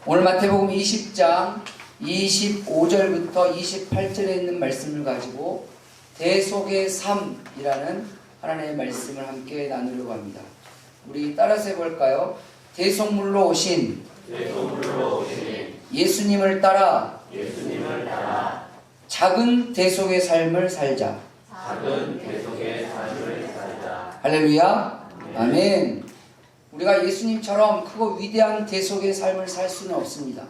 오늘 마태복음 20장 25절부터 28절에 있는 말씀을 가지고 대속의 삶이라는 하나님의 말씀을 함께 나누려고 합니다. 우리 따라서 해볼까요? 대속물로 오신 예수님을 따라 작은 대속의 삶을 살자. 할렐루야. 아멘. 우리가 예수님처럼 크고 위대한 대속의 삶을 살 수는 없습니다.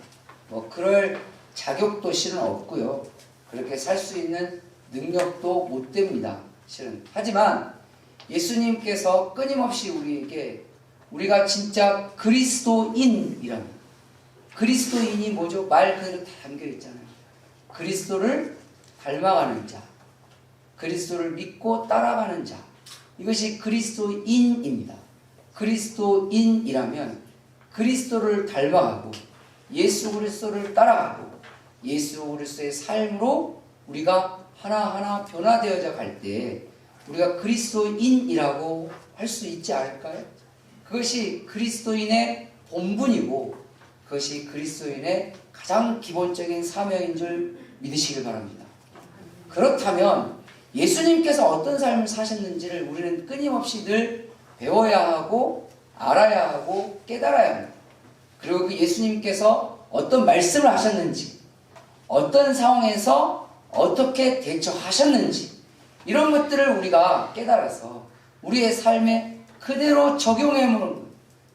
그럴 자격도 실은 없고요. 그렇게 살 수 있는 능력도 못 됩니다. 실은. 하지만 예수님께서 끊임없이 우리에게 우리가 진짜 그리스도인이라는, 그리스도인이 뭐죠? 말 그대로 다 담겨 있잖아요. 그리스도를 닮아가는 자, 그리스도를 믿고 따라가는 자, 이것이 그리스도인입니다. 그리스도인이라면 그리스도를 닮아가고 예수 그리스도를 따라가고 예수 그리스도의 삶으로 우리가 하나하나 변화되어져 갈 때 우리가 그리스도인이라고 할 수 있지 않을까요? 그것이 그리스도인의 본분이고 그것이 그리스도인의 가장 기본적인 사명인 줄 믿으시길 바랍니다. 그렇다면 예수님께서 어떤 삶을 사셨는지를 우리는 끊임없이 늘 배워야 하고 알아야 하고 깨달아야 합니다. 그리고 그 예수님께서 어떤 말씀을 하셨는지, 어떤 상황에서 어떻게 대처하셨는지, 이런 것들을 우리가 깨달아서 우리의 삶에 그대로 적용해보는 거예요.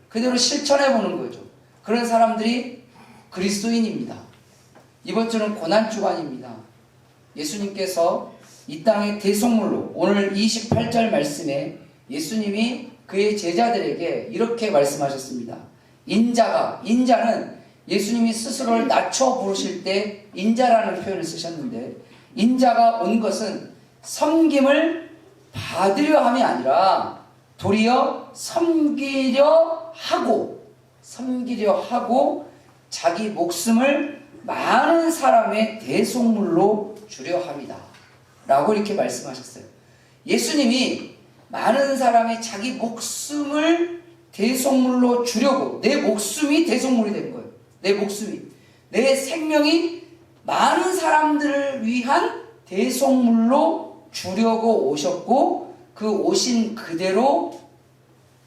그대로 실천해보는 거죠. 그런 사람들이 그리스도인입니다. 이번 주는 고난주간입니다. 예수님께서 이 땅의 대속물로 오늘 28절 말씀에 예수님이 그의 제자들에게 이렇게 말씀하셨습니다. 인자는 예수님이 스스로를 낮춰 부르실 때 인자라는 표현을 쓰셨는데, 인자가 온 것은 섬김을 받으려 함이 아니라 도리어 섬기려 하고 자기 목숨을 많은 사람의 대속물로 주려 함이다 라고 이렇게 말씀하셨어요. 예수님이 많은 사람의 자기 목숨을 대속물로 주려고, 내 목숨이 대속물이 된 거예요. 내 목숨이, 내 생명이 많은 사람들을 위한 대속물로 주려고 오셨고, 그 오신 그대로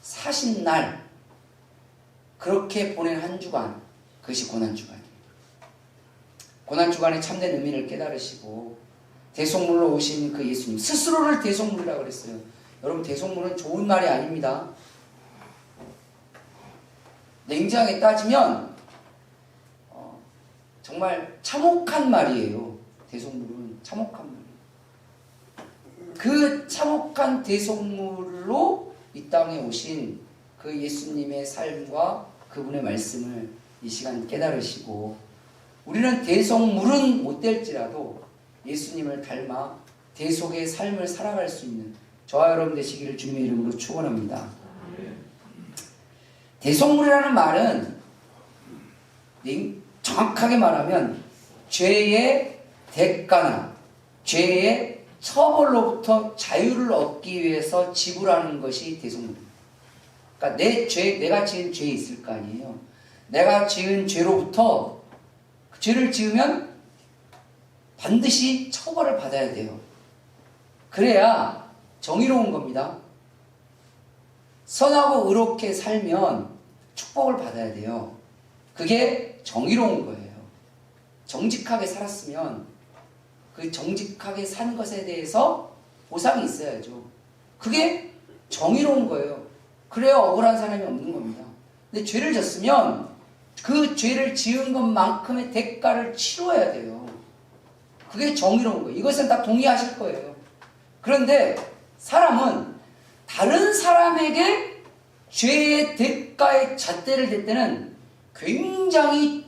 사신 날 그렇게 보낸 한 주간, 그것이 고난주간이에요. 고난주간의 참된 의미를 깨달으시고 대속물로 오신 그 예수님, 스스로를 대속물이라고 그랬어요. 여러분, 대속물은 좋은 말이 아닙니다. 냉정하게 따지면 정말 참혹한 말이에요. 대속물은 참혹한 말이에요. 그 참혹한 대속물로 이 땅에 오신 그 예수님의 삶과 그분의 말씀을 이 시간 깨달으시고, 우리는 대속물은 못 될지라도 예수님을 닮아 대속의 삶을 살아갈 수 있는 저와 여러분 되시기를 주님의 이름으로 축원합니다. 대속물이라는 말은 정확하게 말하면 죄의 대가나 죄의 처벌로부터 자유를 얻기 위해서 지불하는 것이 대속물입니다. 그러니까 내가 지은 죄 있을 거 아니에요. 내가 지은 죄로부터 그 죄를 지으면 반드시 처벌을 받아야 돼요. 그래야 정의로운 겁니다. 선하고 의롭게 살면 축복을 받아야 돼요. 그게 정의로운 거예요. 정직하게 살았으면 그 정직하게 산 것에 대해서 보상이 있어야죠. 그게 정의로운 거예요. 그래야 억울한 사람이 없는 겁니다. 근데 죄를 졌으면 그 죄를 지은 것만큼의 대가를 치러야 돼요. 그게 정의로운 거예요. 이것은 다 동의하실 거예요. 그런데 사람은 다른 사람에게 죄의 대가의 잣대를 댈 때는 굉장히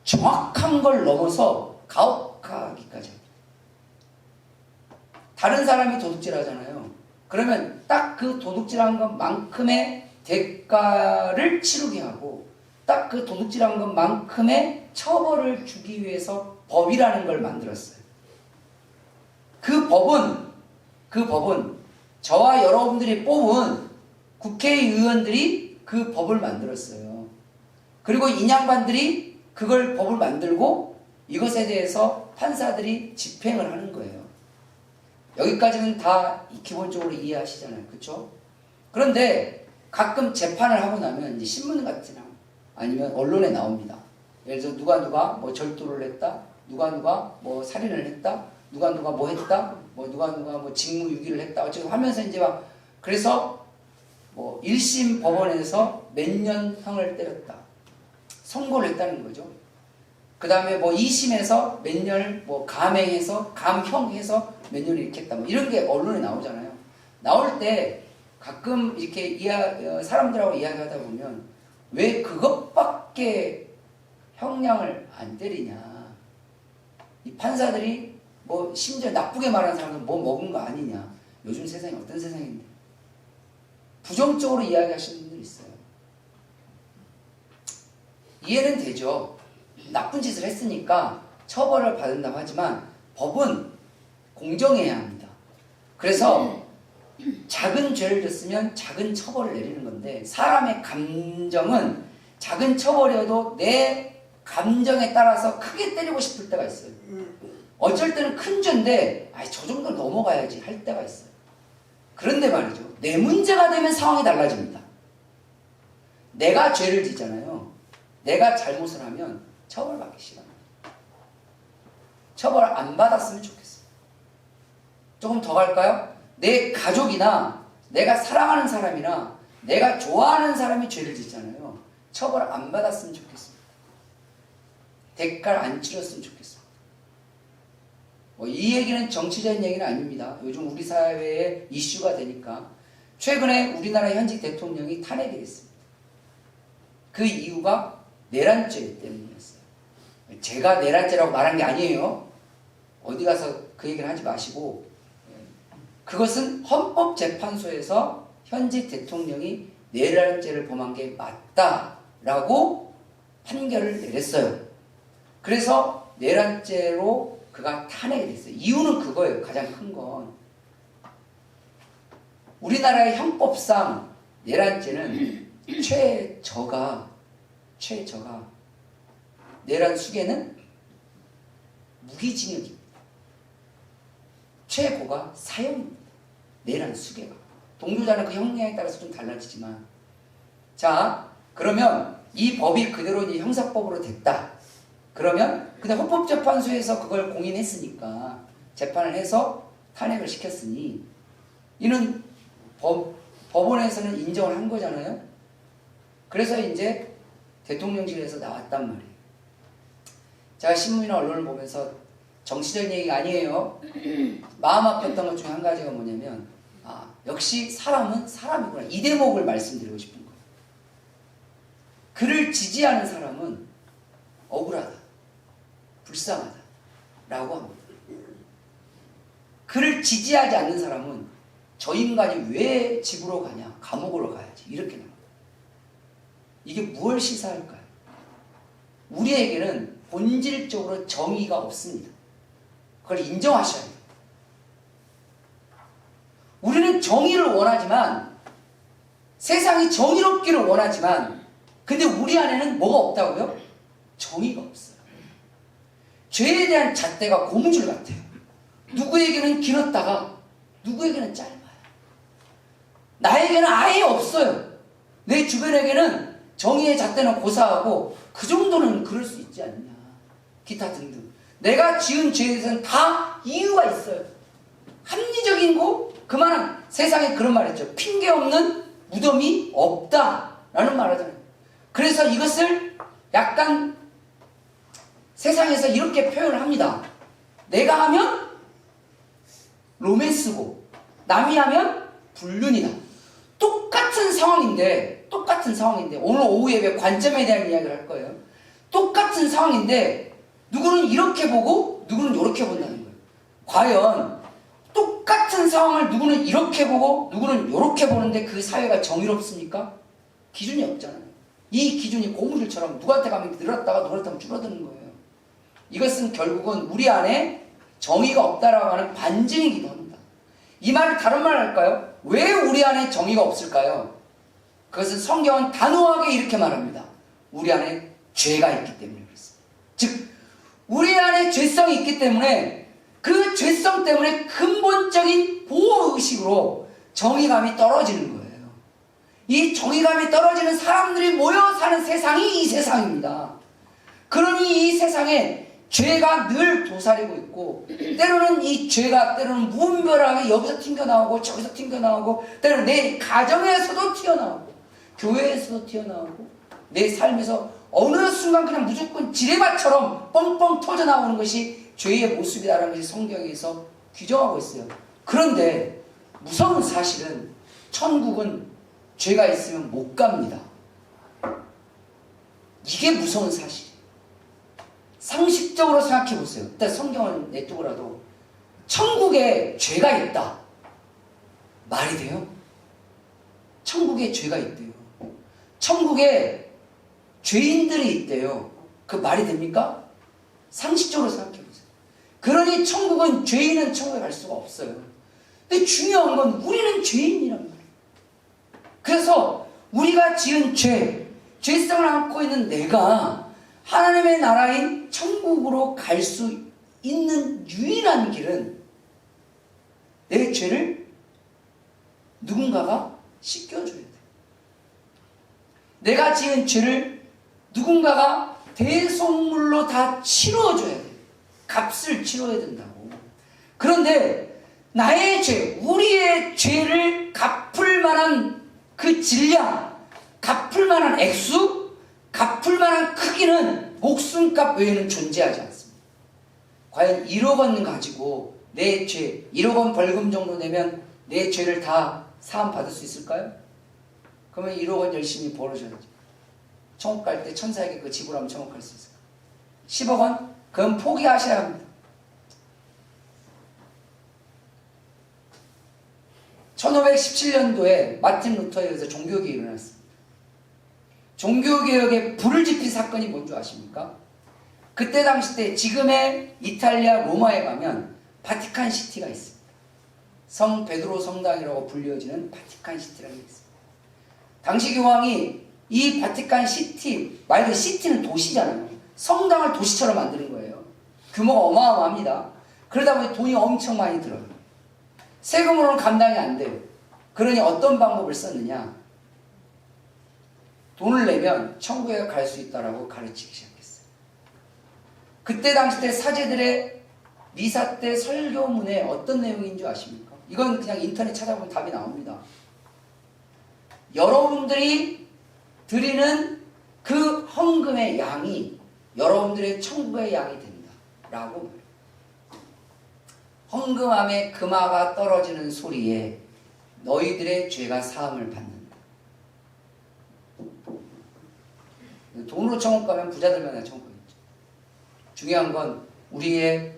정확한 걸 넘어서 가혹하기까지 합니다. 다른 사람이 도둑질하잖아요. 그러면 딱 그 도둑질한 것만큼의 대가를 치르게 하고 딱 그 도둑질한 것만큼의 처벌을 주기 위해서 법이라는 걸 만들었어요. 그 법은 저와 여러분들이 뽑은 국회의원들이 그 법을 만들었어요. 그리고 인양반들이 그걸 법을 만들고 이것에 대해서 판사들이 집행을 하는 거예요. 여기까지는 다 기본적으로 이해하시잖아요. 그렇죠? 그런데 가끔 재판을 하고 나면 이제 신문 같은 아니면 언론에 나옵니다. 예를 들어서 누가 뭐 절도를 했다, 누가 뭐 살인을 했다, 누가 뭐 했다, 뭐 누가 뭐 직무유기를 했다, 어쩌고 하면서 이제 막 그래서 뭐 1심 법원에서 몇 년형을 때렸다, 선고를 했다는 거죠. 그 다음에 뭐 2심에서 몇 년 뭐 감형해서 감형해서 몇 년을 이렇게 했다, 뭐 이런 게 언론에 나오잖아요. 나올 때 가끔 이렇게 사람들하고 이야기하다 보면 왜 그것밖에 형량을 안 때리냐, 이 판사들이 뭐 심지어 나쁘게 말하는 사람은 뭐 먹은 거 아니냐, 요즘 세상이 어떤 세상인데, 부정적으로 이야기하시는 분들이 있어요. 이해는 되죠. 나쁜 짓을 했으니까 처벌을 받는다고 하지만 법은 공정해야 합니다. 그래서 작은 죄를 졌으면 작은 처벌을 내리는 건데, 사람의 감정은 작은 처벌이어도 내 감정에 따라서 크게 때리고 싶을 때가 있어요. 어쩔 때는 큰 죄인데 저 정도는 넘어가야지 할 때가 있어요. 그런데 말이죠, 내 문제가 되면 상황이 달라집니다. 내가 죄를 짓잖아요. 내가 잘못을 하면 처벌받기 싫어합니다. 처벌 안 받았으면 좋겠어요. 조금 더 갈까요? 내 가족이나 내가 사랑하는 사람이나 내가 좋아하는 사람이 죄를 짓잖아요. 처벌 안 받았으면 좋겠습니다. 대가를 안 치렀으면 좋겠습니다. 뭐 이 얘기는 정치적인 얘기는 아닙니다. 요즘 우리 사회에 이슈가 되니까 최근에 우리나라 현직 대통령이 탄핵이 됐습니다. 그 이유가 내란죄 때문이었어요. 제가 내란죄라고 말한 게 아니에요. 어디 가서 그 얘기를 하지 마시고, 그것은 헌법재판소에서 현직 대통령이 내란죄를 범한 게 맞다라고 판결을 내렸어요. 그래서 내란죄로 그가 탄핵이 됐어요. 이유는 그거예요. 가장 큰 건 우리나라의 형법상 내란죄는 최저가 내란 수개는 무기징역입니다. 최고가 사형입니다. 내란 수개가. 동조자는 그 형량에 따라서 좀 달라지지만, 자, 그러면 이 법이 그대로 이제 형사법으로 됐다. 그러면 근데 헌법재판소에서 그걸 공인했으니까 재판을 해서 탄핵을 시켰으니 이는 법원에서는 인정을 한 거잖아요. 그래서 이제 대통령실에서 나왔단 말이에요. 제가 신문이나 언론을 보면서 정치적인 얘기가 아니에요. 마음 아팠던 것 중에 한 가지가 뭐냐면, 역시 사람은 사람이구나, 이 대목을 말씀드리고 싶은 거예요. 그를 지지하는 사람은 억울하다, 불쌍하다 라고 합니다. 그를 지지하지 않는 사람은 저 인간이 왜 집으로 가냐, 감옥으로 가야지, 이렇게 나옵니다. 이게 무엇을 시사할까요? 우리에게는 본질적으로 정의가 없습니다. 그걸 인정하셔야 돼요. 우리는 정의를 원하지만, 세상이 정의롭기를 원하지만, 근데 우리 안에는 뭐가 없다고요? 정의가 없어요. 죄에 대한 잣대가 고무줄 같아요. 누구에게는 길었다가 누구에게는 짧아요. 나에게는 아예 없어요. 내 주변에게는 정의의 잣대는 고사하고 그 정도는 그럴 수 있지 않냐, 기타 등등. 내가 지은 죄에 대해서는 다 이유가 있어요. 합리적인 거, 그만한, 세상에 그런 말 했죠. 핑계 없는 무덤이 없다라는 말 하잖아요. 그래서 이것을 약간 세상에서 이렇게 표현을 합니다. 내가 하면 로맨스고 남이 하면 불륜이다. 똑같은 상황인데 오늘 오후 예배 관점에 대한 이야기를 할 거예요. 똑같은 상황인데 누구는 이렇게 보고 누구는 이렇게 본다는 거예요. 과연 똑같은 상황을 누구는 이렇게 보고 누구는 이렇게 보는데 그 사회가 정의롭습니까? 기준이 없잖아요. 이 기준이 고무줄처럼 누구한테 가면 늘었다가 누구한테 가면 줄어드는 거예요. 이것은 결국은 우리 안에 정의가 없다라고 하는 반증이기도 합니다. 이 말을 다른 말로 할까요? 왜 우리 안에 정의가 없을까요? 그것은 성경은 단호하게 이렇게 말합니다. 우리 안에 죄가 있기 때문에 그렇습니다. 즉 우리 안에 죄성이 있기 때문에 그 죄성 때문에 근본적인 보호의식으로 정의감이 떨어지는 거예요. 이 정의감이 떨어지는 사람들이 모여 사는 세상이 이 세상입니다. 그러니 이 세상에 죄가 늘 도사리고 있고, 때로는 이 죄가 때로는 무분별하게 여기서 튕겨나오고 저기서 튕겨나오고, 때로는 내 가정에서도 튀어나오고 교회에서도 튀어나오고, 내 삶에서 어느 순간 그냥 무조건 지뢰밭처럼 뻥뻥 터져나오는 것이 죄의 모습이라는 것이 성경에서 규정하고 있어요. 그런데 무서운 사실은 천국은 죄가 있으면 못 갑니다. 이게 무서운 사실이에요. 상식적으로 생각해 보세요. 일단 성경을 내두고라도 천국에 죄가 있다. 말이 돼요? 천국에 죄가 있대요. 천국에 죄인들이 있대요. 그 말이 됩니까? 상식적으로 생각해 보세요. 그러니 천국은 죄인은 천국에 갈 수가 없어요. 근데 중요한 건 우리는 죄인이란 말이에요. 그래서 우리가 지은 죄성을 안고 있는 내가 하나님의 나라인 천국으로 갈 수 있는 유일한 길은 내 죄를 누군가가 씻겨줘야 돼. 내가 지은 죄를 누군가가 대속물로 다 치러줘야 돼. 값을 치러야 된다고. 그런데 나의 죄, 우리의 죄를 갚을 만한 그 질량, 갚을 만한 액수, 갚을 만한 크기는 목숨값 외에는 존재하지 않습니다. 과연 1억 원 가지고 내 죄, 1억 원 벌금 정도 내면 내 죄를 다 사함 받을 수 있을까요? 그러면 1억 원 열심히 벌어줘야죠. 천국 갈 때 천사에게 그 지불하면 천국 갈 수 있을까요? 10억 원? 그럼 포기하셔야 합니다. 1517년도에 마틴 루터에 의해서 종교개혁이 일어났습니다. 종교개혁에 불을 지핀 사건이 뭔지 아십니까? 그때 당시 때 지금의 이탈리아 로마에 가면 바티칸 시티가 있습니다. 성 베드로 성당이라고 불려지는 바티칸 시티라는 게 있습니다. 당시 교황이 이 바티칸 시티, 말 그대로 시티는 도시잖아요. 성당을 도시처럼 만드는 거예요. 규모가 어마어마합니다. 그러다 보니 돈이 엄청 많이 들어요. 세금으로는 감당이 안 돼요. 그러니 어떤 방법을 썼느냐? 돈을 내면 천국에 갈 수 있다라고 가르치기 시작했어요. 그때 당시 때 사제들의 미사 때 설교문에 어떤 내용인 줄 아십니까? 이건 그냥 인터넷 찾아보면 답이 나옵니다. 여러분들이 드리는 그 헌금의 양이 여러분들의 천국의 양이 된다 라고 말해요. 헌금함에 금화가 떨어지는 소리에 너희들의 죄가 사함을 받는다. 돈으로 천국 가면 부자들만 천국 있죠. 중요한 건 우리의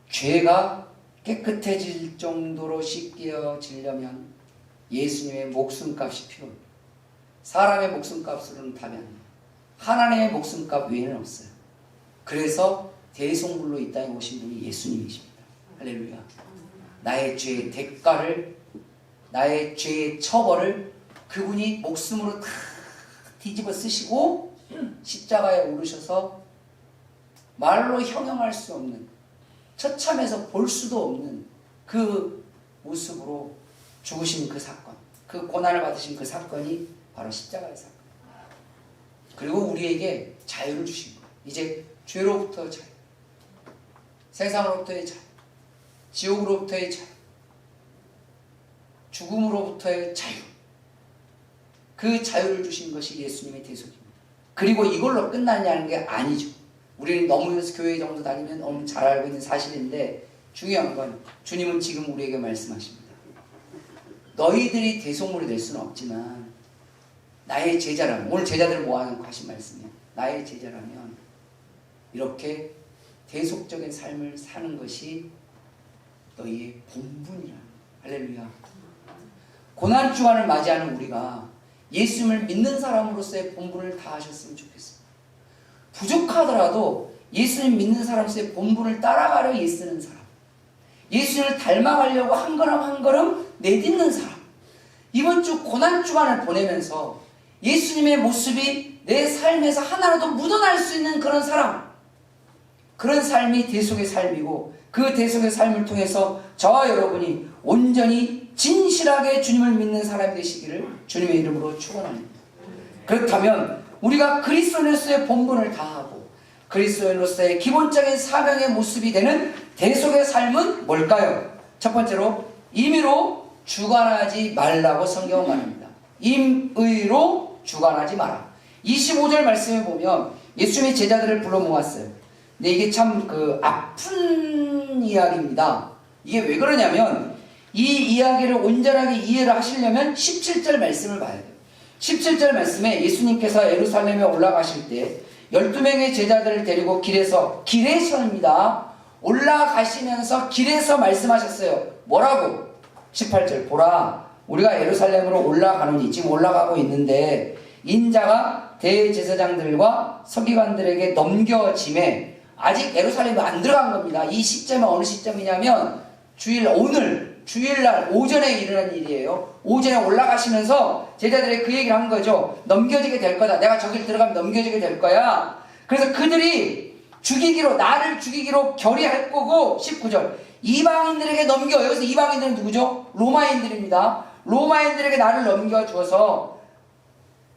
죄가 깨끗해질 정도로 씻겨지려면 예수님의 목숨값이 필요합니다. 사람의 목숨값으로는 답이 안 돼요. 하나님의 목숨값 외에는 없어요. 그래서 대속물로 이 땅에 오신 분이 예수님이십니다. 할렐루야. 나의 죄의 대가를, 나의 죄의 처벌을 그분이 목숨으로 다 뒤집어 쓰시고 십자가에 오르셔서 말로 형용할 수 없는, 처참해서 볼 수도 없는 그 모습으로 죽으신 그 사건, 그 고난을 받으신 그 사건이 바로 십자가의 사건. 그리고 우리에게 자유를 주신 거예요. 이제 죄로부터 자유, 세상으로부터의 자유, 지옥으로부터의 자유, 죽음으로부터의 자유. 그 자유를 주신 것이 예수님의 대속입니다. 그리고 이걸로 끝나냐는 게 아니죠. 우리는 너무 교회 정도 다니면 너무 잘 알고 있는 사실인데, 중요한 건 주님은 지금 우리에게 말씀하십니다. 너희들이 대속물이 될 수는 없지만 나의 제자라면, 오늘 제자들을 모아놓고 하신 말씀이에요. 나의 제자라면 이렇게 대속적인 삶을 사는 것이 너희의 본분이라. 할렐루야. 고난주간을 맞이하는 우리가 예수님을 믿는 사람으로서의 본분을 다하셨으면 좋겠습니다. 부족하더라도 예수님 믿는 사람으로서의 본분을 따라가려 애쓰는 사람, 예수님을 닮아가려고 한 걸음 한 걸음 내딛는 사람. 이번 주 고난주간을 보내면서 예수님의 모습이 내 삶에서 하나라도 묻어날 수 있는 그런 사람, 그런 삶이 대속의 삶이고, 그 대속의 삶을 통해서 저와 여러분이 온전히 진실하게 주님을 믿는 사람이 되시기를 주님의 이름으로 축원합니다. 그렇다면 우리가 그리스도인으로서의 본분을 다하고 그리스도인으로서의 기본적인 사명의 모습이 되는 대속의 삶은 뭘까요? 첫 번째로 임의로 주관하지 말라고 성경은 말합니다. 임의로 주관하지 마라. 25절 말씀에 보면 예수님이 제자들을 불러 모았어요. 근데 이게 참 아픈 이야기입니다. 이게 왜 그러냐면 이 이야기를 온전하게 이해를 하시려면 17절 말씀을 봐야 돼요. 17절 말씀에 예수님께서 예루살렘에 올라가실 때 12명의 제자들을 데리고 길에서입니다. 올라가시면서 길에서 말씀하셨어요. 뭐라고? 18절 보라 우리가 예루살렘으로 올라가노니, 지금 올라가고 있는데 인자가 대제사장들과 서기관들에게 넘겨짐에 아직 예루살렘에 안 들어간 겁니다. 이 시점은 어느 시점이냐면 주일날 오전에 일어난 일이에요. 오전에 올라가시면서 제자들이 그 얘기를 한 거죠. 넘겨지게 될 거다. 내가 저길 들어가면 넘겨지게 될 거야. 그래서 그들이 나를 죽이기로 결의할 거고, 19절 이방인들에게 넘겨. 여기서 이방인들은 누구죠? 로마인들입니다. 로마인들에게 나를 넘겨주어서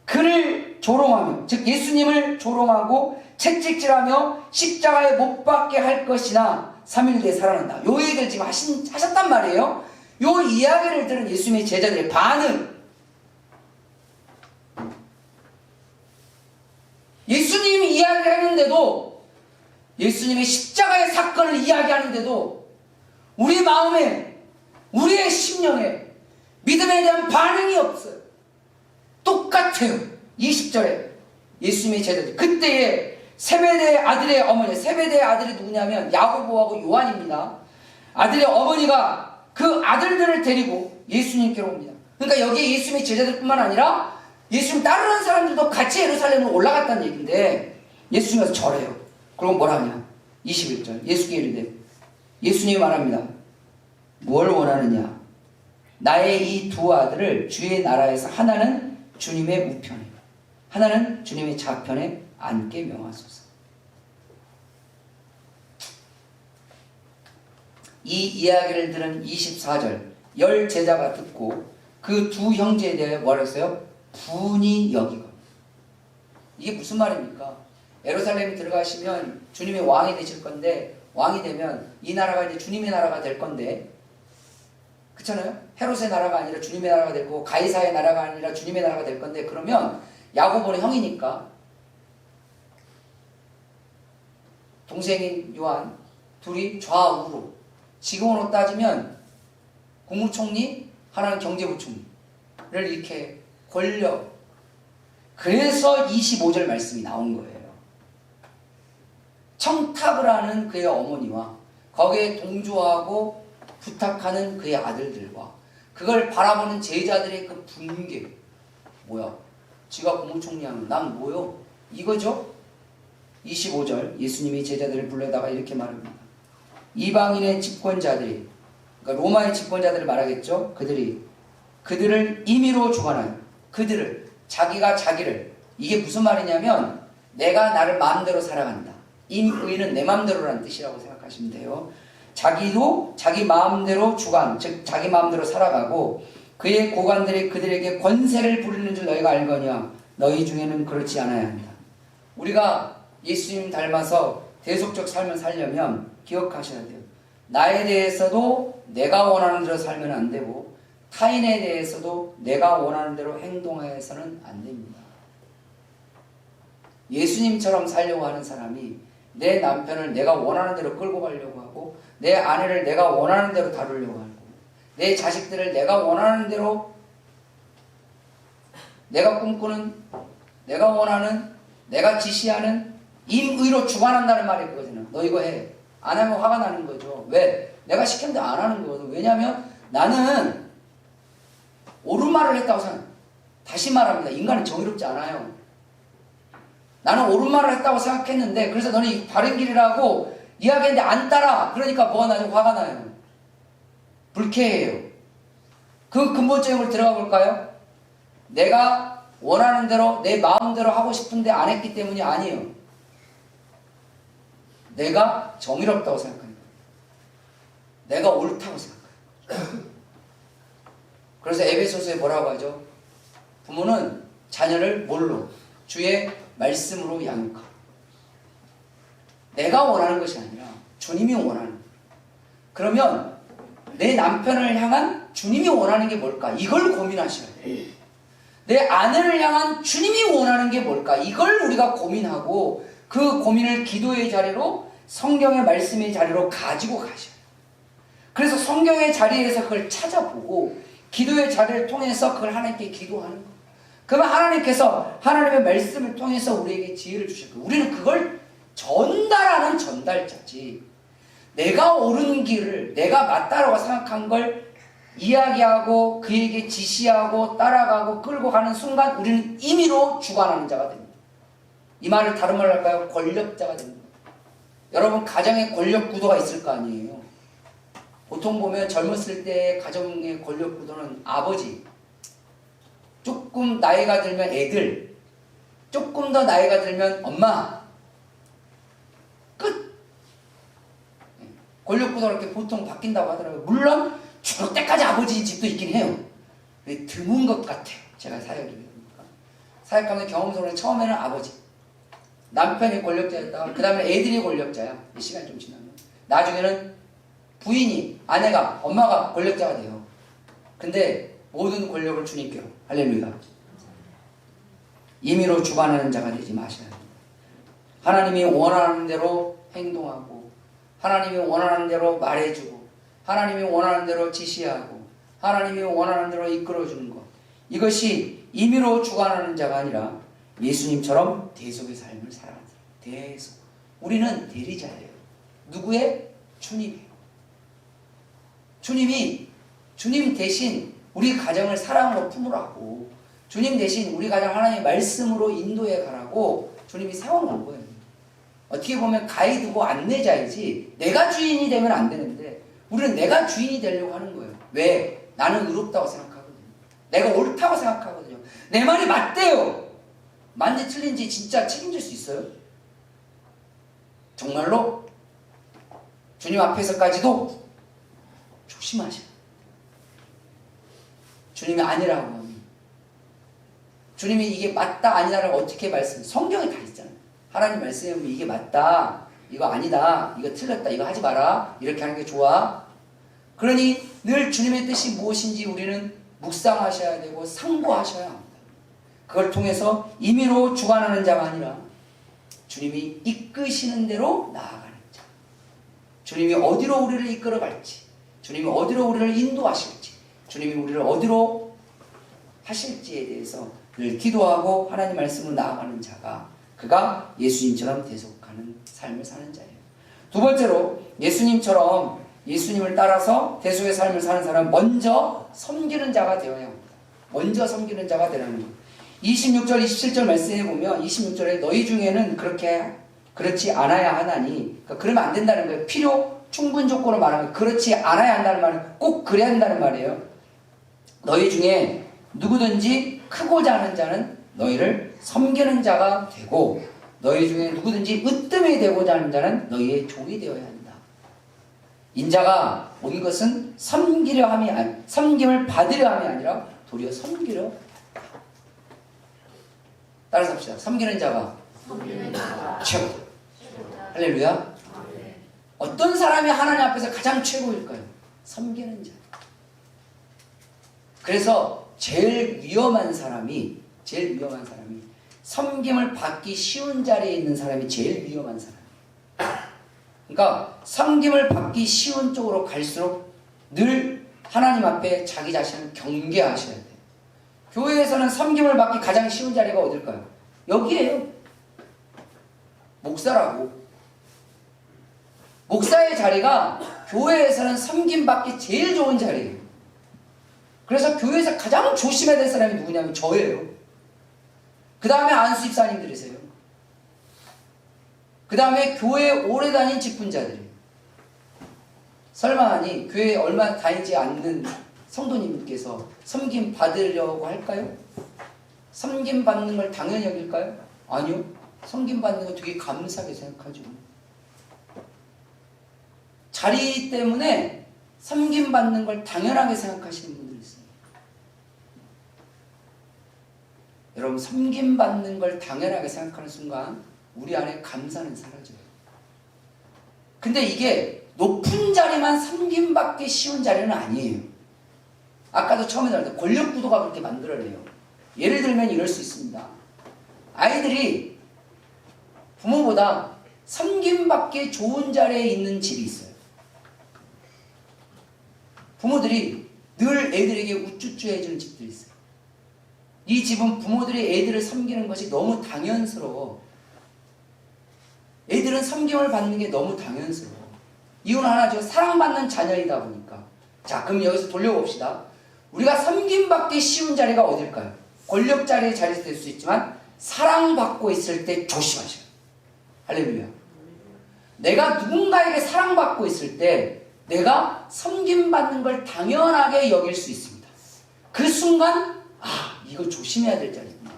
그를 조롱하며, 즉 예수님을 조롱하고 채찍질하며 십자가에 못 박게 할 것이나 3일 뒤에 살아난다. 요 얘기를 지금 하셨단 말이에요. 요 이야기를 들은 예수님의 제자들의 반응, 예수님이 이야기를 하는데도, 예수님의 십자가의 사건을 이야기하는데도 우리 마음에, 우리의 심령에 믿음에 대한 반응이 없어요. 똑같아요. 20절에 예수님의 제자들, 그때에 세베대의 아들의 어머니, 세베대의 아들이 누구냐면 야고보하고 요한입니다. 아들의 어머니가 그 아들들을 데리고 예수님께로 옵니다. 그러니까 여기에 예수님의 제자들뿐만 아니라 예수님 따르는 사람들도 같이 예루살렘으로 올라갔다는 얘기인데, 예수님께서 절해요. 그럼 뭐라 하냐? 21절 예수께 이르되, 예수님이 말합니다. 뭘 원하느냐? 나의 이 두 아들을 주의 나라에서 하나는 주님의 우편에, 하나는 주님의 좌편에 앉게 명하소서. 이 이야기를 들은 24절 열 제자가 듣고 그 두 형제에 대해 뭐라 했어요? 분이 여기고. 이게 무슨 말입니까? 예루살렘에 들어가시면 주님의 왕이 되실 건데, 왕이 되면 이 나라가 이제 주님의 나라가 될 건데, 그렇잖아요? 헤롯의 나라가 아니라 주님의 나라가 될 거고, 가이사의 나라가 아니라 주님의 나라가 될 건데, 그러면 야고보는 형이니까 동생인 요한 둘이 좌우로, 지금으로 따지면 국무총리, 하나는 경제부총리를 이렇게 권력, 그래서 25절 말씀이 나온 거예요. 청탁을 하는 그의 어머니와 거기에 동조하고 부탁하는 그의 아들들과 그걸 바라보는 제자들의 그 분개, 뭐야, 지가 국무총리하면 난 뭐요? 이거죠? 25절 예수님이 제자들을 불러다가 이렇게 말합니다. 이방인의 집권자들이, 그러니까 로마의 집권자들을 말하겠죠. 그들을 임의로 주관하여, 그들을, 자기가 자기를, 이게 무슨 말이냐면 내가 나를 마음대로 살아간다. 임의는 내 마음대로라는 뜻이라고 생각하시면 돼요. 자기도 자기 마음대로 주관, 즉 자기 마음대로 살아가고, 그의 고관들이 그들에게 권세를 부리는 줄 너희가 알거냐? 너희 중에는 그렇지 않아야 한다. 우리가 예수님 닮아서 대속적 삶을 살려면 기억하셔야 돼요. 나에 대해서도 내가 원하는 대로 살면 안 되고, 타인에 대해서도 내가 원하는 대로 행동해서는 안 됩니다. 예수님처럼 살려고 하는 사람이 내 남편을 내가 원하는 대로 끌고 가려고 하고, 내 아내를 내가 원하는 대로 다루려고 하고, 내 자식들을 내가 원하는 대로, 내가 꿈꾸는, 내가 원하는, 내가 지시하는, 임의로 주관한다는 말이 그거잖아요. 너 이거 해. 안 하면 화가 나는 거죠. 왜? 내가 시켰는데 안 하는 거거든. 왜냐하면 나는 옳은 말을 했다고 생각해요. 다시 말합니다. 인간은 정의롭지 않아요. 나는 옳은 말을 했다고 생각했는데, 그래서 너는 이 바른 길이라고 이야기했는데 안 따라. 그러니까 뭐가 나죠? 화가 나요. 불쾌해요. 그 근본적인 걸 들어가 볼까요? 내가 원하는 대로 내 마음대로 하고 싶은데 안 했기 때문이 아니에요. 내가 정의롭다고 생각하는 거예요. 내가 옳다고 생각해요. 그래서 에베소서에 뭐라고 하죠? 부모는 자녀를 뭘로? 주의 말씀으로 양육하라. 내가 원하는 것이 아니라 주님이 원하는 거예요. 그러면 내 남편을 향한 주님이 원하는 게 뭘까? 이걸 고민하셔야 돼요. 내 아내를 향한 주님이 원하는 게 뭘까? 이걸 우리가 고민하고 그 고민을 기도의 자리로, 성경의 말씀의 자리로 가지고 가셔야 돼요. 그래서 성경의 자리에서 그걸 찾아보고 기도의 자리를 통해서 그걸 하나님께 기도하는 거예요. 그러면 하나님께서 하나님의 말씀을 통해서 우리에게 지혜를 주실 거예요. 우리는 그걸 전달하는 전달자지, 내가 옳은 길을, 내가 맞다라고 생각한 걸 이야기하고 그에게 지시하고 따라가고 끌고 가는 순간 우리는 임의로 주관하는 자가 됩니다. 이 말을 다른 말로 할까요? 권력자가 됩니다. 여러분, 가정에 권력 구도가 있을 거 아니에요. 보통 보면 젊었을 때 가정의 권력 구도는 아버지, 조금 나이가 들면 애들, 조금 더 나이가 들면 엄마, 끝! 권력 구도가 이렇게 보통 바뀐다고 하더라고요. 물론 죽을 때까지 아버지 집도 있긴 해요. 드문 것 같아요. 제가 사역이니까. 사역하면서 경험적으로 처음에는 아버지, 남편이 권력자였다가 그 다음에 애들이 권력자야. 시간이 좀 지나면 나중에는 부인이, 아내가, 엄마가 권력자가 돼요. 근데 모든 권력을 주님께로. 할렐루야. 임의로 주관하는 자가 되지 마셔야 합니다. 하나님이 원하는 대로 행동하고, 하나님이 원하는 대로 말해주고, 하나님이 원하는 대로 지시하고, 하나님이 원하는 대로 이끌어주는 것, 이것이 임의로 주관하는 자가 아니라 예수님처럼 대속의 삶을 살아가는 사람. 대속. 우리는 대리자예요. 누구의? 주님이에요. 주님 대신 우리 가정을 사랑으로 품으라고, 주님 대신 우리 가정 하나님의 말씀으로 인도해 가라고 주님이 세워놓은 거예요. 어떻게 보면 가이드고 안내자이지 내가 주인이 되면 안 되는데 우리는 내가 주인이 되려고 하는 거예요. 왜? 나는 의롭다고 생각하거든요. 내가 옳다고 생각하거든요. 내 말이 맞대요. 맞는지 틀린지 진짜 책임질 수 있어요? 정말로? 주님 앞에서까지도 조심하셔요. 주님이 아니라고 하면, 주님이 이게 맞다 아니다를 어떻게 성경에 다 있잖아요. 하나님 말씀에 보면 이게 맞다, 이거 아니다, 이거 틀렸다, 이거 하지 마라, 이렇게 하는 게 좋아. 그러니 늘 주님의 뜻이 무엇인지 우리는 묵상하셔야 되고 상고하셔야 합니다. 그걸 통해서 임의로 주관하는 자가 아니라 주님이 이끄시는 대로 나아가는 자. 주님이 어디로 우리를 이끌어갈지, 주님이 어디로 우리를 인도하실지, 주님이 우리를 어디로 하실지에 대해서 늘 기도하고 하나님 말씀으로 나아가는 자가, 그가 예수님처럼 대속하는 삶을 사는 자예요. 두 번째로, 예수님을 따라서 대속의 삶을 사는 사람은 먼저 섬기는 자가 되어야 합니다. 먼저 섬기는 자가 되라는 것. 26절, 27절 말씀에 보면 26절에 너희 중에는 그렇지 않아야 하나니, 그러면 안 된다는 거예요. 필요 충분 조건을 말하는 거예요. 그렇지 않아야 한다는 말은 꼭 그래야 한다는 말이에요. 너희 중에 누구든지 크고자 하는 자는 너희를 섬기는 자가 되고, 너희 중에 누구든지 으뜸이 되고자 하는 자는 너희의 종이 되어야 한다. 인자가 온 것은 섬김을 받으려 함이 아니라 도리어 섬기려 한다. 따라서 합시다. 섬기는 자가 최고다. 할렐루야. 어떤 사람이 하나님 앞에서 가장 최고일까요? 섬기는 자. 그래서 제일 위험한 사람이 섬김을 받기 쉬운 자리에 있는 사람이 제일 위험한 사람이에요. 그러니까 섬김을 받기 쉬운 쪽으로 갈수록 늘 하나님 앞에 자기 자신을 경계하셔야 돼요. 교회에서는 섬김을 받기 가장 쉬운 자리가 어딜까요? 여기에요. 목사라고. 목사의 자리가 교회에서는 섬김받기 제일 좋은 자리예요. 그래서 교회에서 가장 조심해야 될 사람이 누구냐면 저예요. 그 다음에 안수 집사님들이세요. 그 다음에 교회에 오래 다닌 직분자들이에요. 설마 아니 교회에 얼마 다니지 않는 성도님께서 섬김 받으려고 할까요? 섬김받는 걸 당연히 여길까요? 아니요. 섬김받는 거 되게 감사하게 생각하죠. 자리 때문에 섬김받는 걸 당연하게 생각하시는 분들이 있어요. 여러분, 섬김받는 걸 당연하게 생각하는 순간 우리 안에 감사는 사라져요. 근데 이게 높은 자리만 섬김받기 쉬운 자리는 아니에요. 아까도 처음에 나올 때 권력구도가 그렇게 만들어내요. 예를 들면 이럴 수 있습니다. 아이들이 부모보다 섬김받기 좋은 자리에 있는 집이 있어요. 부모들이 늘 애들에게 우쭈쭈 해주는 집들이 있어요. 이 집은 부모들이 애들을 섬기는 것이 너무 당연스러워. 애들은 섬김을 받는 게 너무 당연스러워. 이유는 하나죠. 사랑받는 자녀이다 보니까. 자, 그럼 여기서 돌려봅시다. 우리가 섬김받기 쉬운 자리가 어딜까요? 권력 자리에 될 수 있지만 사랑받고 있을 때 조심하셔요. 할렐루야. 내가 누군가에게 사랑받고 있을 때 내가 섬김받는 걸 당연하게 여길 수 있습니다. 그 순간 이거 조심해야 될 자리구나.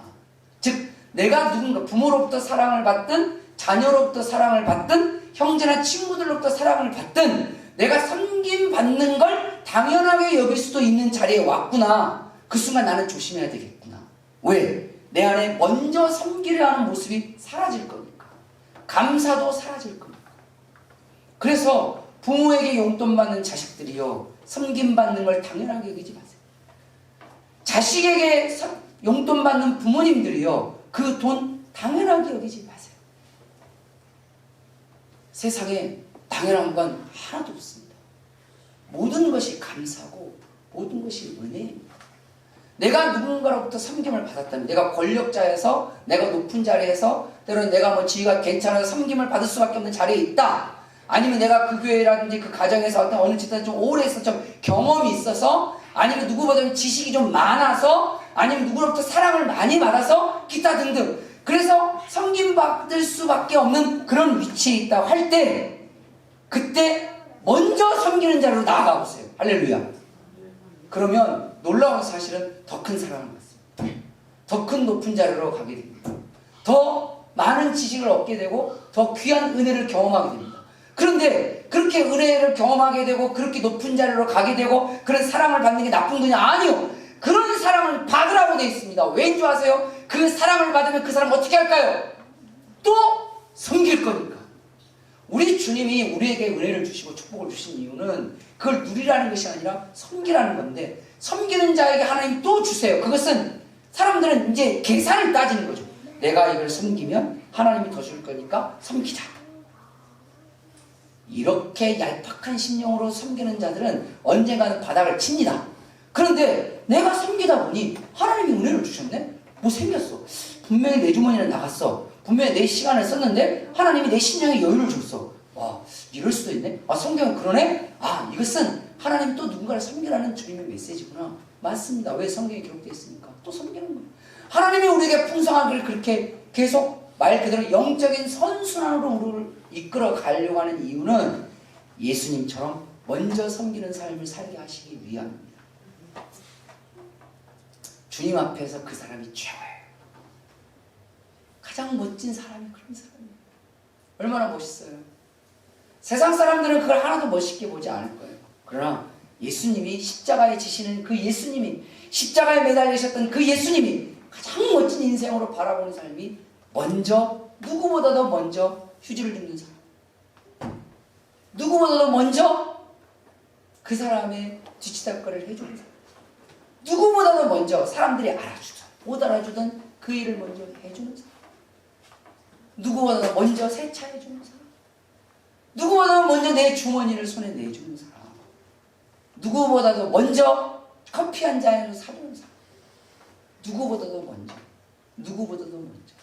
즉 내가 누군가 부모로부터 사랑을 받든 자녀로부터 사랑을 받든 형제나 친구들로부터 사랑을 받든 내가 섬김받는 걸 당연하게 여길 수도 있는 자리에 왔구나. 그 순간 나는 조심해야 되겠구나. 왜? 내 안에 먼저 섬기려 하는 모습이 사라질 거니까. 감사도 사라질 거니까. 그래서 부모에게 용돈 받는 자식들이요, 섬김받는 걸 당연하게 여기지 마세요. 자식에게 용돈 받는 부모님들이요, 그 돈 당연하게 여기지 마세요. 세상에 당연한 건 하나도 없습니다. 모든 것이 감사고 모든 것이 은혜입니다. 내가 누군가로부터 섬김을 받았다면, 내가 권력자에서, 내가 높은 자리에서, 때로는 내가 뭐 지위가 괜찮아서 섬김을 받을 수밖에 없는 자리에 있다. 아니면 내가 그 교회라든지 그 가정에서 어떤 어느 집단 좀 오래 있어서 좀 경험이 있어서, 아니면 누구보다 지식이 좀 많아서, 아니면 누구로부터 사랑을 많이 받아서, 기타 등등. 그래서 섬김받을 수밖에 없는 그런 위치에 있다고 할 때, 그때 먼저 섬기는 자리로 나아가 보세요. 할렐루야. 그러면 놀라운 사실은 더 큰 사랑을 받습니다. 더 큰 높은 자리로 가게 됩니다. 더 많은 지식을 얻게 되고 더 귀한 은혜를 경험하게 됩니다. 그런데 그렇게 은혜를 경험하게 되고 그렇게 높은 자리로 가게 되고 그런 사랑을 받는 게 나쁜 거냐? 아니요. 그런 사랑을 받으라고 되어 있습니다. 왜인 줄 아세요? 그 사랑을 받으면 그 사람 어떻게 할까요? 또 섬길 거니까. 우리 주님이 우리에게 은혜를 주시고 축복을 주신 이유는 그걸 누리라는 것이 아니라 섬기라는 건데, 섬기는 자에게 하나님 또 주세요. 그것은 사람들은 이제 계산을 따지는 거죠. 내가 이걸 섬기면 하나님이 더 줄 거니까 섬기자. 이렇게 얄팍한 심령으로 섬기는 자들은 언젠가는 바닥을 칩니다. 그런데 내가 섬기다 보니 하나님이 은혜를 주셨네? 뭐 생겼어. 분명히 내 주머니는 나갔어. 분명히 내 시간을 썼는데 하나님이 내 심령에 여유를 줬어. 와, 이럴 수도 있네. 성경은 그러네? 이것은 하나님 또 누군가를 섬기라는 주님의 메시지구나. 맞습니다. 왜 성경에 기록되어 있습니까? 또 섬기는 거예요. 하나님이 우리에게 풍성하기를 그렇게 계속 말 그대로 영적인 선순환으로 우리를 이끌어 가려고 하는 이유는 예수님처럼 먼저 섬기는 삶을 살게 하시기 위함입니다. 주님 앞에서 그 사람이 최고예요. 가장 멋진 사람이 그런 사람이에요. 얼마나 멋있어요. 세상 사람들은 그걸 하나도 멋있게 보지 않을 거예요. 그러나 예수님이 십자가에 지시는 그 예수님이, 십자가에 매달리셨던 그 예수님이 가장 멋진 인생으로 바라보는 삶이 먼저, 누구보다도 먼저 휴지를 줍는 사람, 누구보다도 먼저 그 사람의 뒤치다거리를 해주는 사람, 누구보다도 먼저 사람들이 알아주든 못 알아주든 그 일을 먼저 해주는 사람, 누구보다도 먼저 세차해주는 사람, 누구보다도 먼저 내 주머니를 손에 내주는 사람, 누구보다도 먼저 커피 한 잔을 사주는 사람, 누구보다도 먼저, 누구보다도 먼저,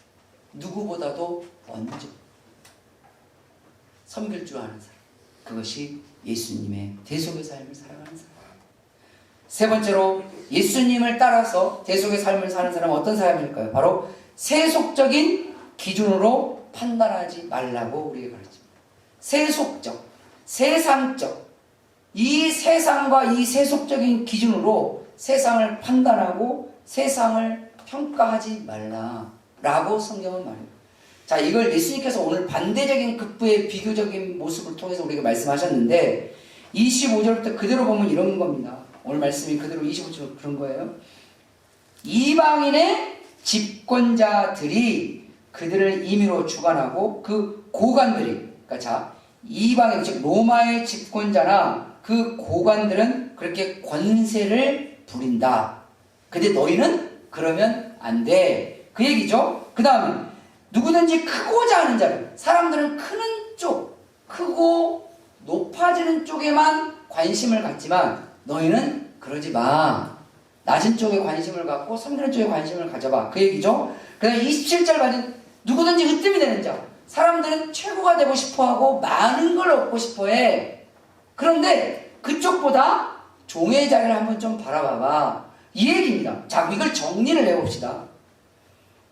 누구보다도 먼저 섬길 줄 아는 사람, 그것이 예수님의 대속의 삶을 살아가는 사람. 세 번째로 예수님을 따라서 대속의 삶을 사는 사람은 어떤 사람일까요? 바로 세속적인 기준으로 판단하지 말라고 우리에게 가르칩니다. 세속적, 세상적, 이 세상과 이 세속적인 기준으로 세상을 판단하고 세상을 평가하지 말라라고 성경은 말해요. 자, 이걸 예수님께서 오늘 반대적인 급부의 비교적인 모습을 통해서 우리에게 말씀하셨는데 25절부터 그대로 보면 이런 겁니다. 오늘 말씀이 그대로 25절 그런 거예요. 이방인의 집권자들이 그들을 임의로 주관하고 그 고관들이, 그러니까 자, 이방인 즉 로마의 집권자나 그 고관들은 그렇게 권세를 부린다. 근데 너희는 그러면 안 돼. 그 얘기죠. 그 다음에 누구든지 크고자 하는 자를, 사람들은 크는 쪽, 크고 높아지는 쪽에만 관심을 갖지만 너희는 그러지 마. 낮은 쪽에 관심을 갖고 섬기는 쪽에 관심을 가져봐. 그 얘기죠. 그 다음에 27절 가진 누구든지 으뜸이 되는 자. 사람들은 최고가 되고 싶어하고 많은 걸 얻고 싶어해. 그런데 그쪽보다 종의 자리를 한번 좀 바라봐봐. 이 얘기입니다. 자, 이걸 정리를 해봅시다.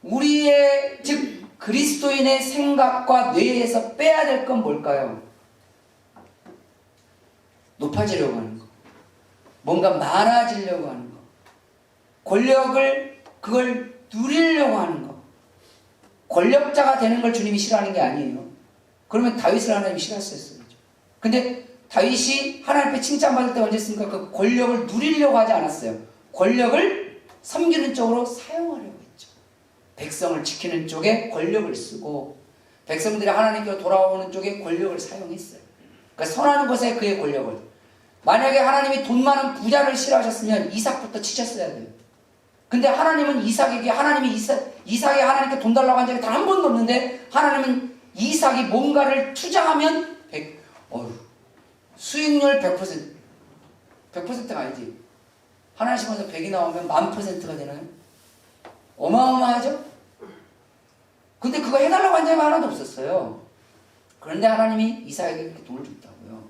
우리의 즉 그리스도인의 생각과 뇌에서 빼야 될 건 뭘까요? 높아지려고 하는 거, 뭔가 많아지려고 하는 거, 권력을 그걸 누리려고 하는 거. 권력자가 되는 걸 주님이 싫어하는 게 아니에요. 그러면 다윗을 하나님이 싫어했어요. 근데 다윗이 하나님 앞에 칭찬받을 때 언제였습니까? 그 권력을 누리려고 하지 않았어요. 권력을 섬기는 쪽으로 사용하려고 했죠. 백성을 지키는 쪽에 권력을 쓰고 백성들이 하나님께로 돌아오는 쪽에 권력을 사용했어요. 그러니까 선하는 것에 그의 권력을. 만약에 하나님이 돈 많은 부자를 싫어하셨으면 이삭부터 치셨어야 돼요. 근데 하나님은 이삭에게 이삭이 하나님께 돈 달라고 한 적이 단 한 번도 없는데 하나님은 이삭이 뭔가를 투자하면 수익률 100%. 100%가 아니지. 하나 심어서 100이 나오면 1000%가 되나요? 어마어마하죠? 근데 그거 해달라고 한 적이 하나도 없었어요. 그런데 하나님이 이삭에게 그렇게 돈을 줬다고요.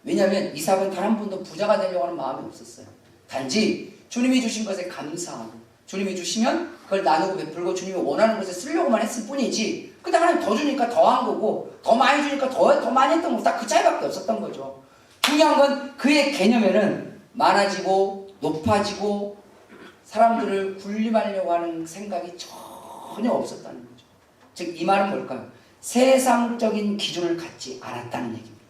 왜냐하면 이삭은 단 한 번도 부자가 되려고 하는 마음이 없었어요. 단지 주님이 주신 것에 감사하고 주님이 주시면 그걸 나누고 베풀고 주님이 원하는 것에 쓰려고만 했을 뿐이지. 근데 하나님 더 주니까 더 한 거고 더 많이 주니까 더 많이 했던 거 딱 그 차이밖에 없었던 거죠. 중요한 건 그의 개념에는 많아지고 높아지고 사람들을 군림하려고 하는 생각이 전혀 없었다는 거죠. 즉 이 말은 뭘까요? 세상적인 기준을 갖지 않았다는 얘기입니다.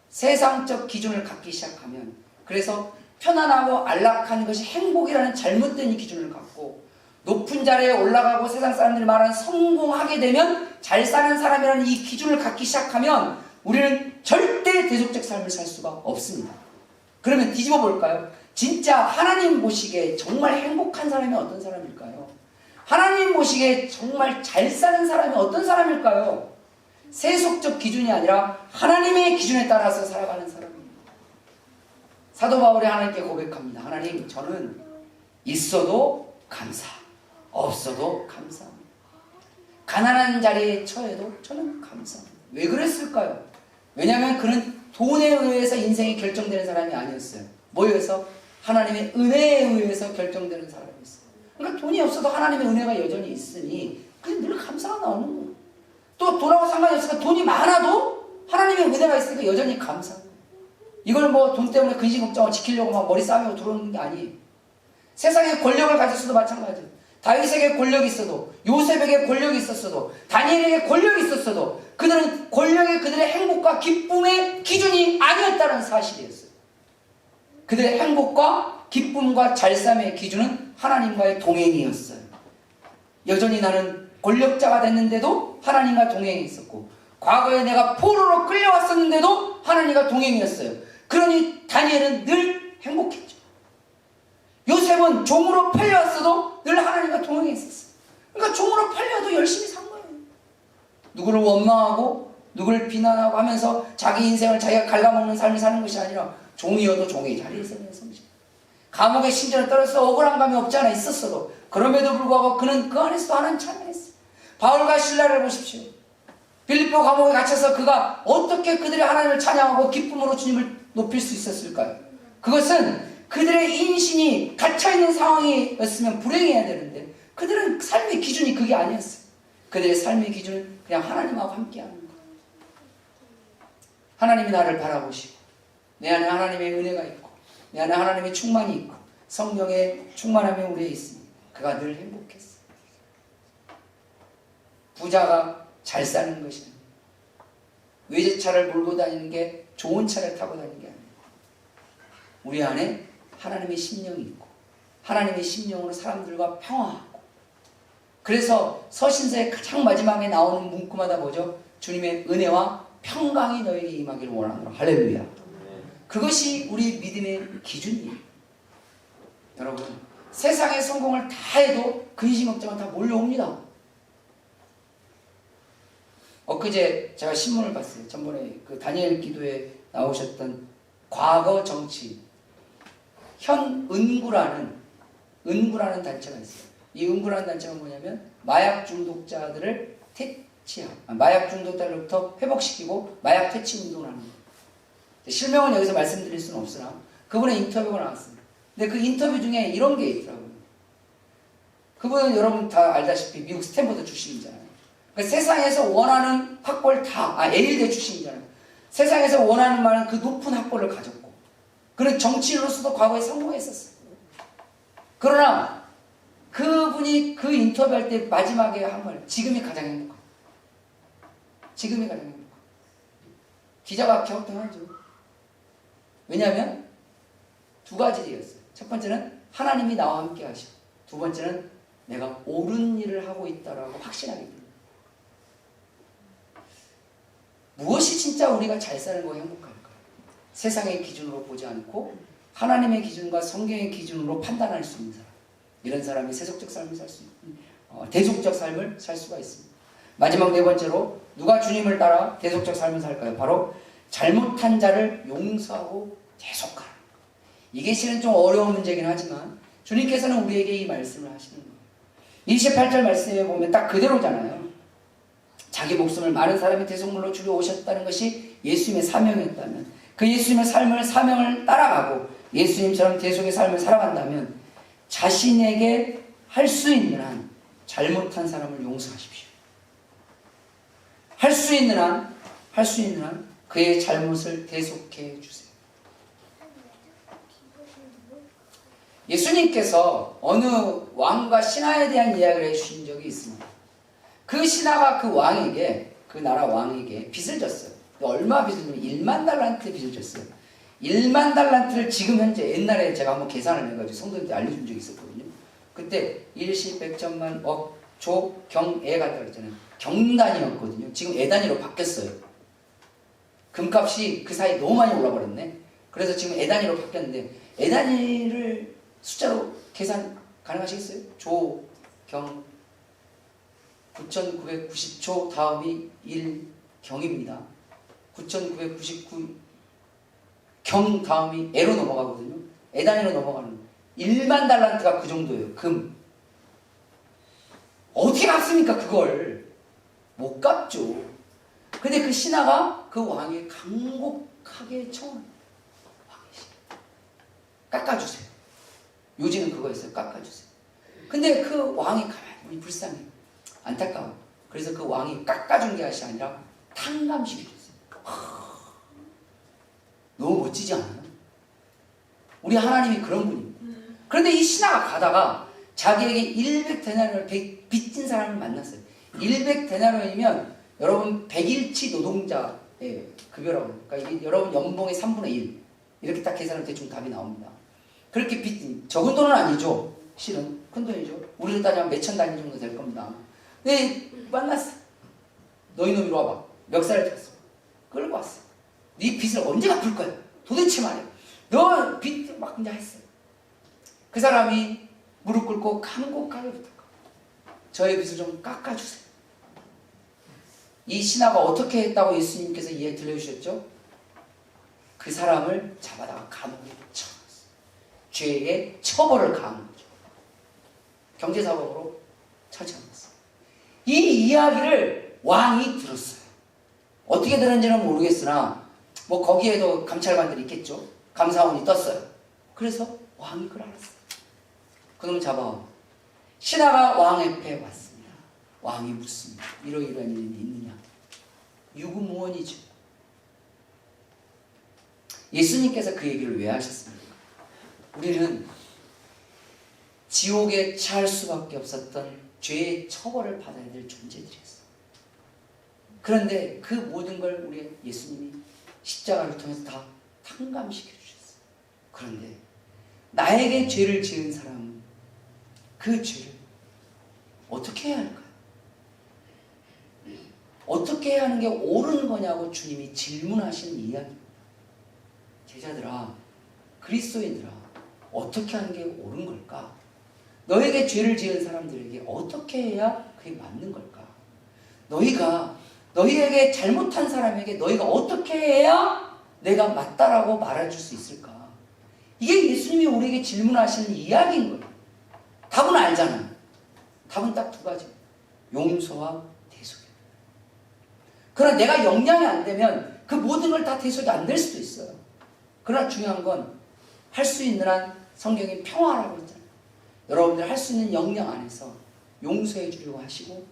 세상적 기준을 갖기 시작하면 그래서 편안하고 안락한 것이 행복이라는 잘못된 기준을 갖고 높은 자리에 올라가고 세상 사람들이 말하는 성공하게 되면 잘 사는 사람이라는 이 기준을 갖기 시작하면 우리는 절대 대속적 삶을 살 수가 없습니다. 그러면 뒤집어 볼까요? 진짜 하나님 보시기에 정말 행복한 사람이 어떤 사람일까요? 하나님 보시기에 정말 잘 사는 사람이 어떤 사람일까요? 세속적 기준이 아니라 하나님의 기준에 따라서 살아가는 사람입니다. 사도 바울이 하나님께 고백합니다. 하나님, 저는 있어도 감사, 없어도 감사합니다. 가난한 자리에 처해도 저는 감사합니다. 왜 그랬을까요? 왜냐하면 그는 돈에 의해서 인생이 결정되는 사람이 아니었어요. 뭐에 의해서? 하나님의 은혜에 의해서 결정되는 사람이었어요. 그러니까 돈이 없어도 하나님의 은혜가 여전히 있으니 그냥 늘 감사가 나오는 거예요. 또 돈하고 상관이 없으니까 돈이 많아도 하나님의 은혜가 있으니까 여전히 감사해요. 이걸 뭐 돈 때문에 근심 걱정을 지키려고 막 머리 싸매고 들어오는 게 아니에요. 세상에 권력을 가졌어도 마찬가지예요. 다윗에게 권력이 있어도, 요셉에게 권력이 있었어도, 다니엘에게 권력이 있었어도 그들은 권력이 그들의 행복과 기쁨의 기준이 아니었다는 사실이었어요. 그들의 행복과 기쁨과 잘삼의 기준은 하나님과의 동행이었어요. 여전히 나는 권력자가 됐는데도 하나님과 동행했었고, 과거에 내가 포로로 끌려왔었는데도 하나님과 동행이었어요. 그러니 다니엘은 늘 행복했죠. 요셉은 종으로 팔려왔어도 늘 하나님과 동행했었어요. 그러니까 종으로 팔려도 열심히 산 거예요. 누구를 원망하고 누구를 비난하고 하면서 자기 인생을 자기가 갉아먹는 삶을 사는 것이 아니라 종이어도 종의 자리에 서는 성실. 감옥에 심지어 떨어져서 억울한 감이 없지 않아 있었어도 그럼에도 불구하고 그는 그 안에서도 하나님 찬양했어요. 바울과 실라를 보십시오. 빌립보 감옥에 갇혀서 그가 어떻게 그들의 하나님을 찬양하고 기쁨으로 주님을 높일 수 있었을까요? 그것은 그들의 인신이 갇혀있는 상황이었으면 불행해야 되는데 그들은 삶의 기준이 그게 아니었어요. 그들의 삶의 기준은 그냥 하나님하고 함께하는 거예요. 하나님이 나를 바라보시고 내 안에 하나님의 은혜가 있고 내 안에 하나님의 충만이 있고 성령의 충만함이 우리에 있으니 그가 늘 행복했어. 부자가 잘 사는 것이 아니야. 외제차를 몰고 다니는 게 좋은 차를 타고 다니는 게 아니야. 우리 안에 하나님의 심령이 있고 하나님의 심령으로 사람들과 평화하고, 그래서 서신서의 가장 마지막에 나오는 문구마다 뭐죠? 주님의 은혜와 평강이 너에게 임하기를 원하노라. 할렐루야. 그것이 우리 믿음의 기준이에요. 여러분, 세상의 성공을 다 해도 근심 걱정은 다 몰려옵니다. 엊그제 제가 신문을 봤어요. 전번에 그 다니엘 기도에 나오셨던 과거 정치 현은구라는 단체가 있어요. 이 은구라는 단체가 뭐냐면 마약 중독자들을 마약 중독자들로부터 회복시키고 마약 퇴치 운동을 하는 거예요. 실명은 여기서 말씀드릴 수는 없으나 그분의 인터뷰가 나왔습니다. 근데 그 인터뷰 중에 이런 게 있더라고요. 그분은 여러분 다 알다시피 미국 스탠퍼드 출신이잖아요. 그러니까 세상에서 원하는 학벌 예일대 출신이잖아요. 세상에서 원하는 많은 그 높은 학벌을 가졌고, 그런 정치인으로서도 과거에 성공했었어요. 그러나 그분이 그 인터뷰할 때 마지막에 한 말, 지금이 가장 행복하다. 지금이 가장 행복하다. 기자가 갸우뚱하죠. 왜냐하면 두 가지 일이었어요. 첫 번째는 하나님이 나와 함께 하시고, 두 번째는 내가 옳은 일을 하고 있다라고 확신하기 때문에. 무엇이 진짜 우리가 잘 사는 거 행복할까요? 세상의 기준으로 보지 않고 하나님의 기준과 성경의 기준으로 판단할 수 있는 사람, 이런 사람이 세속적 삶을 살 수 있는, 대속적 삶을 살 수가 있습니다. 마지막 네 번째로 누가 주님을 따라 대속적 삶을 살까요? 바로 잘못한 자를 용서하고 대속하라. 이게 실은 좀 어려운 문제긴 하지만 주님께서는 우리에게 이 말씀을 하시는 거예요. 28절 말씀에 보면 딱 그대로잖아요. 자기 목숨을 많은 사람이 대속물로 주려 오셨다는 것이 예수님의 사명이었다면, 그 예수님의 사명을 따라가고 예수님처럼 대속의 삶을 살아간다면 자신에게 할 수 있는 한 잘못한 사람을 용서하십시오. 할 수 있는 한 그의 잘못을 대속해 주세요. 예수님께서 어느 왕과 신하에 대한 이야기를 해주신 적이 있습니다. 그 신하가 그 왕에게, 그 나라 왕에게 빚을 졌어요. 얼마 빚을 졌냐면 1만 달란트 빚을 졌어요. 1만 달란트를 지금 현재, 옛날에 제가 한번 계산을 해가지고 성도님들 알려준 적이 있었거든요. 그때 일시 백천만 억 조 경 애 같다 그랬잖아요. 경단이었거든요. 지금 애 단위로 바뀌었어요. 금값이 그 사이 너무 많이 올라버렸네. 그래서 지금 애 단위로 바뀌었는데, 애 단위를 숫자로 계산 가능하시겠어요? 조, 경, 9990조 다음이 1경입니다. 9999 경 다음이 애로 넘어가거든요. 애 단위로 넘어가는 거예요. 1만 달란트가 그 정도예요. 금. 어떻게 갚습니까? 그걸 못 갚죠. 근데 그 신하가 그 왕에 간곡하게 청을, 깎아주세요. 요즘은 그거였어요. 깎아주세요. 근데 그 왕이 가만히 불쌍해, 안타까워. 그래서 그 왕이 깎아준 게 아니라 탕감시켜줬어요. 너무 멋지지 않아요? 우리 하나님이 그런 분입니다. 그런데 이 신하가 가다가 자기에게 100데나리온을 빚진 사람을 만났어요. 100데나리온이면 여러분 100일치 노동자의 급여라고 해요. 그러니까 여러분 연봉의 3분의 1 이렇게 딱 계산하면 대충 답이 나옵니다. 그렇게 빚진, 적은 돈은 아니죠. 실은 큰 돈이죠. 우리로 따지면 몇천 단위 정도 될 겁니다. 근데 만났어. 너희 놈 이리 와봐. 멱살을 잡았어. 끌고 왔어. 네 빚을 언제 갚을 거야? 도대체 말이야. 너 빚 막 그냥 했어. 그 사람이 무릎 꿇고 간곡하게 부탁하고, 저의 빚을 좀 깎아주세요. 이 신하가 어떻게 했다고 예수님께서 이해 들려주셨죠? 그 사람을 잡아다가 감옥에 쳐넣었어요. 죄의 처벌을 가한 거죠. 경제사법으로 처치하셨어요. 이 이야기를 왕이 들었어요. 어떻게 들었는지는 모르겠으나 뭐 거기에도 감찰관들이 있겠죠. 감사원이 떴어요. 그래서 왕이 그걸 알았어요. 그놈 잡아와. 신하가 왕 앞에 왔습니다. 왕이 묻습니다. 이러이러한 일이 있느냐. 유구무원이죠. 예수님께서 그 얘기를 왜 하셨습니까? 우리는 지옥에 처할 수밖에 없었던 죄의 처벌을 받아야 될 존재들이었어요. 그런데 그 모든 걸 우리 예수님이 십자가를 통해서 다 탕감시켜 주셨어요. 그런데 나에게 죄를 지은 사람은 그 죄를 어떻게 해야 할까요? 어떻게 해야 하는 게 옳은 거냐고 주님이 질문하시는 이야기입니다. 제자들아, 그리스도인들아, 어떻게 하는 게 옳은 걸까? 너에게 죄를 지은 사람들에게 어떻게 해야 그게 맞는 걸까? 너희에게 잘못한 사람에게 너희가 어떻게 해야 내가 맞다라고 말해줄 수 있을까? 이게 예수님이 우리에게 질문하시는 이야기인 거예요. 답은 알잖아요. 답은 딱 두 가지. 용서와 대속이에요. 그러나 내가 역량이 안 되면 그 모든 걸 다 대속이 안 될 수도 있어요. 그러나 중요한 건 할 수 있는 한 성경이 평화라고 했잖아요. 여러분들 할 수 있는 역량 안에서 용서해 주려고 하시고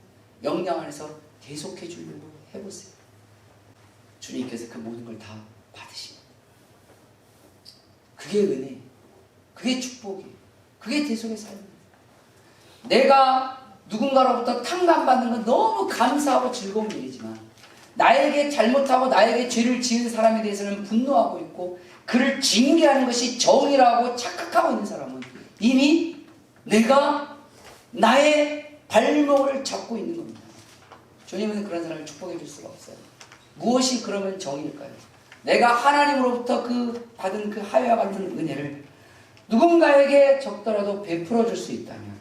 역량 안에서 대속해 주려고 해보세요. 주님께서 그 모든 걸 다 받으시고 그게 은혜, 그게 축복이, 그게 대속의 삶입니다. 내가 누군가로부터 탕감받는 건 너무 감사하고 즐거운 일이지만 나에게 잘못하고 나에게 죄를 지은 사람에 대해서는 분노하고 있고 그를 징계하는 것이 정의라고 착각하고 있는 사람은 이미 내가 나의 발목을 잡고 있는 겁니다. 주님은 그런 사람을 축복해 줄 수가 없어요. 무엇이 그러면 정의일까요? 내가 하나님으로부터 받은 그 하회와 같은 은혜를 누군가에게 적더라도 베풀어 줄 수 있다면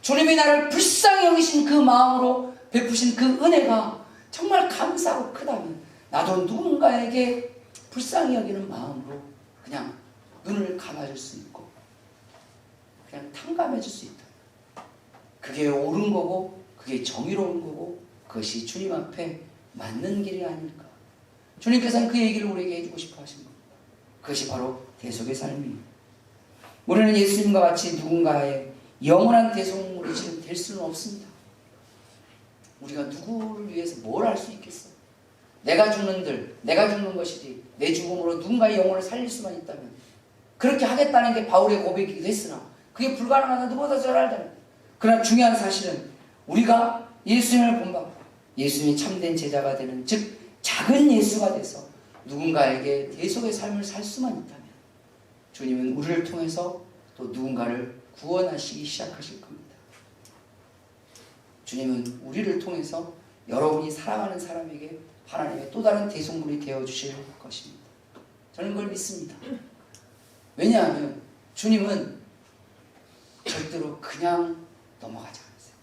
주님이 나를 불쌍히 여기신 그 마음으로 베푸신 그 은혜가 정말 감사하고 크다면 나도 누군가에게 불쌍히 여기는 마음으로 그냥 눈을 감아줄 수 있고 그냥 탕감해 줄 수 있다. 그게 옳은 거고 그게 정의로운 거고 그것이 주님 앞에 맞는 길이 아닐까. 주님께서는 그 얘기를 우리에게 해주고 싶어 하신 겁니다. 그것이 바로 대속의 삶입니다. 우리는 예수님과 같이 누군가의 영원한 대속물이 지금 될 수는 없습니다. 우리가 누구를 위해서 뭘 할 수 있겠어? 내가 죽는 것이지 내 죽음으로 누군가의 영혼을 살릴 수만 있다면 그렇게 하겠다는 게 바울의 고백이기도 했으나 그게 불가능하다 누구보다 잘 알잖아요. 그러나 중요한 사실은 우리가 예수님을 본받고 예수님이 참된 제자가 되는 즉 작은 예수가 돼서 누군가에게 대속의 삶을 살 수만 있다면 주님은 우리를 통해서 또 누군가를 구원하시기 시작하실 겁니다. 주님은 우리를 통해서 여러분이 사랑하는 사람에게 하나님의 또 다른 대속물이 되어주실 것입니다. 저는 그걸 믿습니다. 왜냐하면 주님은 절대로 그냥 넘어가지 않으세요.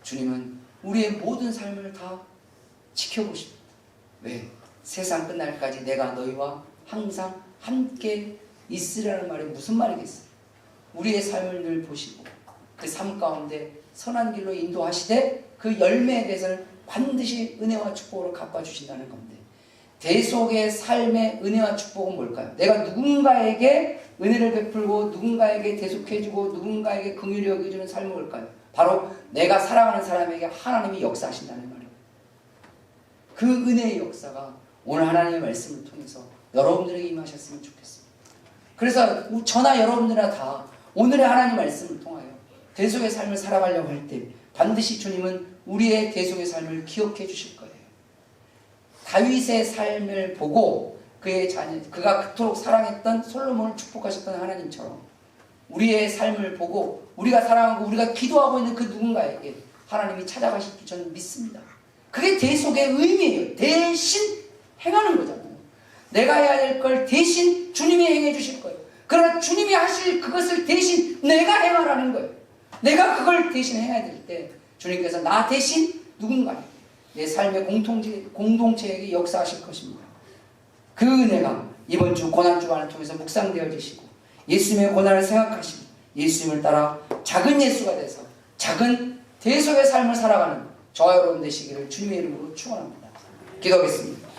주님은 우리의 모든 삶을 다 지켜보십니다. 왜? 세상 끝날까지 내가 너희와 항상 함께 있으라는 말이 무슨 말이겠어요? 우리의 삶을 늘 보시고 그 삶 가운데 선한 길로 인도하시되 그 열매에 대해서는 반드시 은혜와 축복으로 갚아주신다는 건데 대속의 삶의 은혜와 축복은 뭘까요? 내가 누군가에게 은혜를 베풀고 누군가에게 대속해주고 누군가에게 긍휼히 여겨주는 삶은 뭘까요? 바로 내가 사랑하는 사람에게 하나님이 역사하신다는 말이에요. 그 은혜의 역사가 오늘 하나님의 말씀을 통해서 여러분들에게 임하셨으면 좋겠습니다. 그래서 저나 여러분들이나 다 오늘의 하나님 말씀을 통하여 대속의 삶을 살아가려고 할 때 반드시 주님은 우리의 대속의 삶을 기억해 주실 거예요. 다윗의 삶을 보고 그의 자녀, 그가 그토록 사랑했던 솔로몬을 축복하셨던 하나님처럼 우리의 삶을 보고 우리가 사랑하고 우리가 기도하고 있는 그 누군가에게 하나님이 찾아가실 줄 저는 믿습니다. 그게 대속의 의미예요. 대신 행하는 거잖아요. 내가 해야 될 걸 대신 주님이 행해 주실 거예요. 그러나 주님이 하실 그것을 대신 내가 행하라는 거예요. 내가 그걸 대신 해야 될 때 주님께서 나 대신 누군가에게 내 삶의 공동체에게 역사하실 것입니다. 그 은혜가 이번 주 고난주간을 통해서 묵상되어지시고 예수님의 고난을 생각하시고 예수님을 따라 작은 예수가 돼서 작은 대속의 삶을 살아가는 저와 여러분 되시기를 주님의 이름으로 축원합니다. 기도하겠습니다.